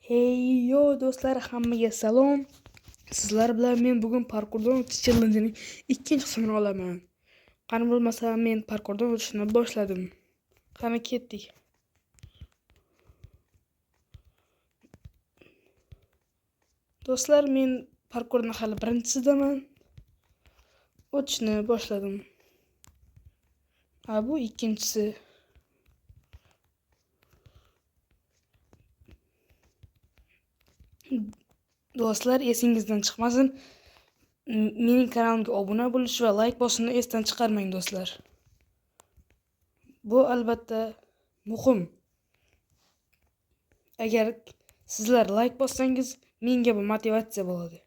Hey yo do'stlar, hammaga salom. Sizlar bilan men bugun parkurdan o'tish challengening ikkinchi qismini olaman. Qani bo'lmasa men parkurdan o'tishni boshladim. Qani ketdik. Do'stlar, men parkurni hali birinchisidaman. O'tishni boshladim. Bu ikkinchisi. Do'stlar, esingizdan chiqmasin. Mening kanalimga obuna bo'lish va like bosishni esdan chiqarmang do'stlar. Bu albatta muhim. Agar sizlar like bossangiz, menga bu motivatsiya bo'ladi.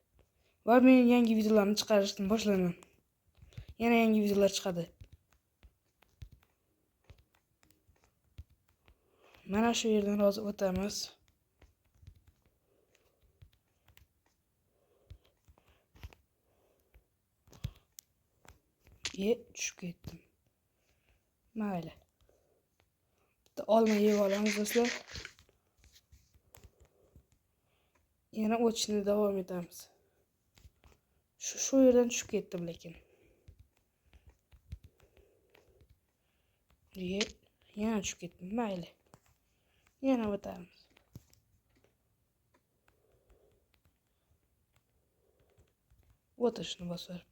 Va men yangi videolarni chiqarishni boshlayman. Yana yangi videolar chiqadi. Mana shu yerdan hozir o'tamiz. Tushib ketdim. Mayli. Bitta olma yeb olamiz do'stlar. Yana o'tishni davom etamiz. Shu yerdan tushib ketdim lekin. Yana tushib ketdim. Mayli. Yana o'tamiz. O'tishni bosarman.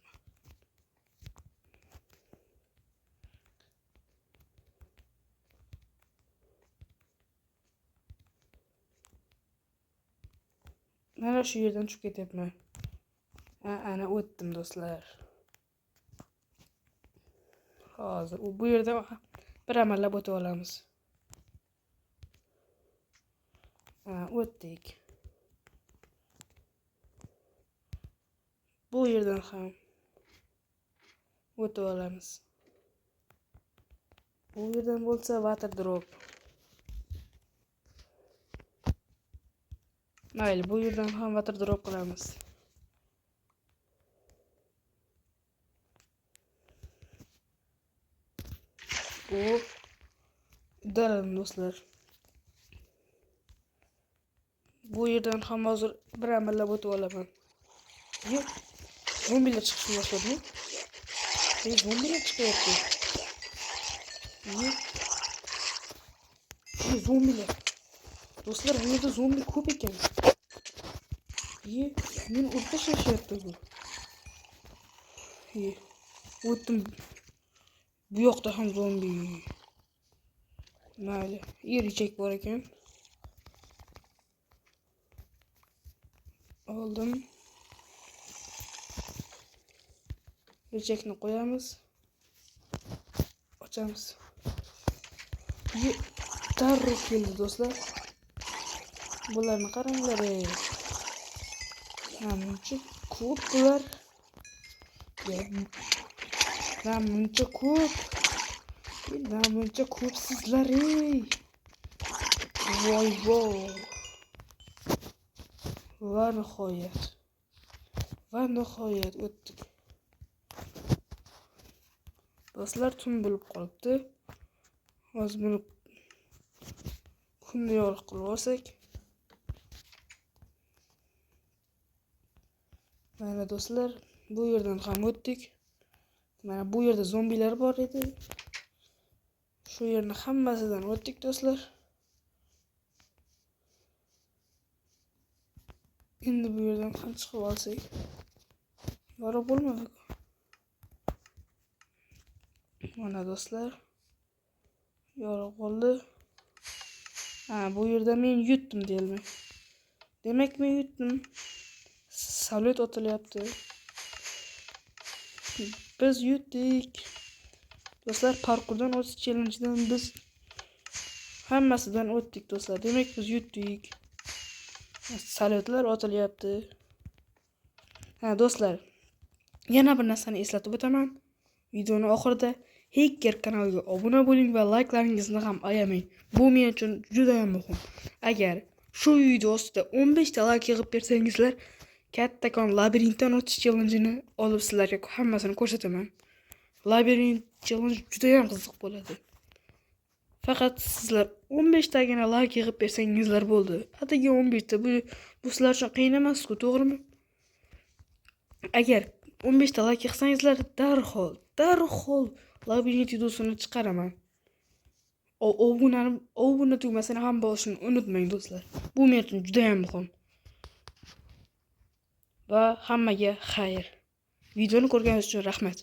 Mana shu yerdan tushib ketyapman. Ana o'tdim do'stlar. Hozir bu yerda bir amallab o'tib olamiz. O'tdik. Bu yerdan ham o'tib olamiz. Bu yerdan bo'lsa water drop. Mayli, bu yerdan ham water drop qilamiz. Udalim do'stlar. Bu yerdan ham hozir bir amallab o'tib olaman. Zombilar chiqishni boshladi. Zombilar chiqyapti. Zombilar. Do'stlar, bu yerda zombi ko'p ekan. Meni urib tashlashyapti bu. O'tdim. Bu yoqda ham zombi. Mayli, erichak bor ekan. Oldim. Erichakni qo'yamiz. Ochamiz. Darrov keldi do'stlar. Bularni qaranglar. Namuncha ko'p bular. Namuncha ko'p. Namuncha ko'p sizlar. Voy. Va nihoyat o'tdik. Do'stlar, tun bo'lib qolibdi. Hozir buni kunni yorug' qilib olsak. Mana do'stlar, bu yerdan ham o'tdik. Mana bu yerda zombilar bor edi. Shu yerni hammasidan o'tdik do'stlar. Endi bu yerdan ham chiqib olsak. Yorug' bo'lmadi. Mana do'stlar, yorug' bo'ldi. Bu yerda men yutdim deyilmay. Demak, men yutdim. Salyut otilyapti. Biz yutdik. Do'stlar, parkurdan o'tish challenge'dan biz hammasidan o'tdik do'stlar. Demak, biz yutdik. Salyutlar otilyapti. Do'stlar, yana bir narsani eslatib o'taman. Videoning oxirida Hacker kanaliga obuna bo'ling va like'laringizni ham ayamang. Bu men uchun juda ham muhim. Agar shu video ostida 15 ta like yig'ib bersangizlar, kattakon labirintdan o'tish challenge'ini olib sizlarga hammasini ko'rsataman. Labirint challenge juda ham qiziq bo'ladi. Faqat sizlar 15 tagina like yig'ib bersangizlar bo'ldi. Atigi 15 ta bu sizlar uchun qiyin emas-ku, to'g'rimi? Agar 15 ta like yig'sangizlar, darhol labirint videosini chiqaraman. Obuna tugmasini ham bosishni unutmang do'stlar. Bu men uchun juda ham muhim. Va hammaga xayr. Videoni ko'rganingiz uchun rahmat.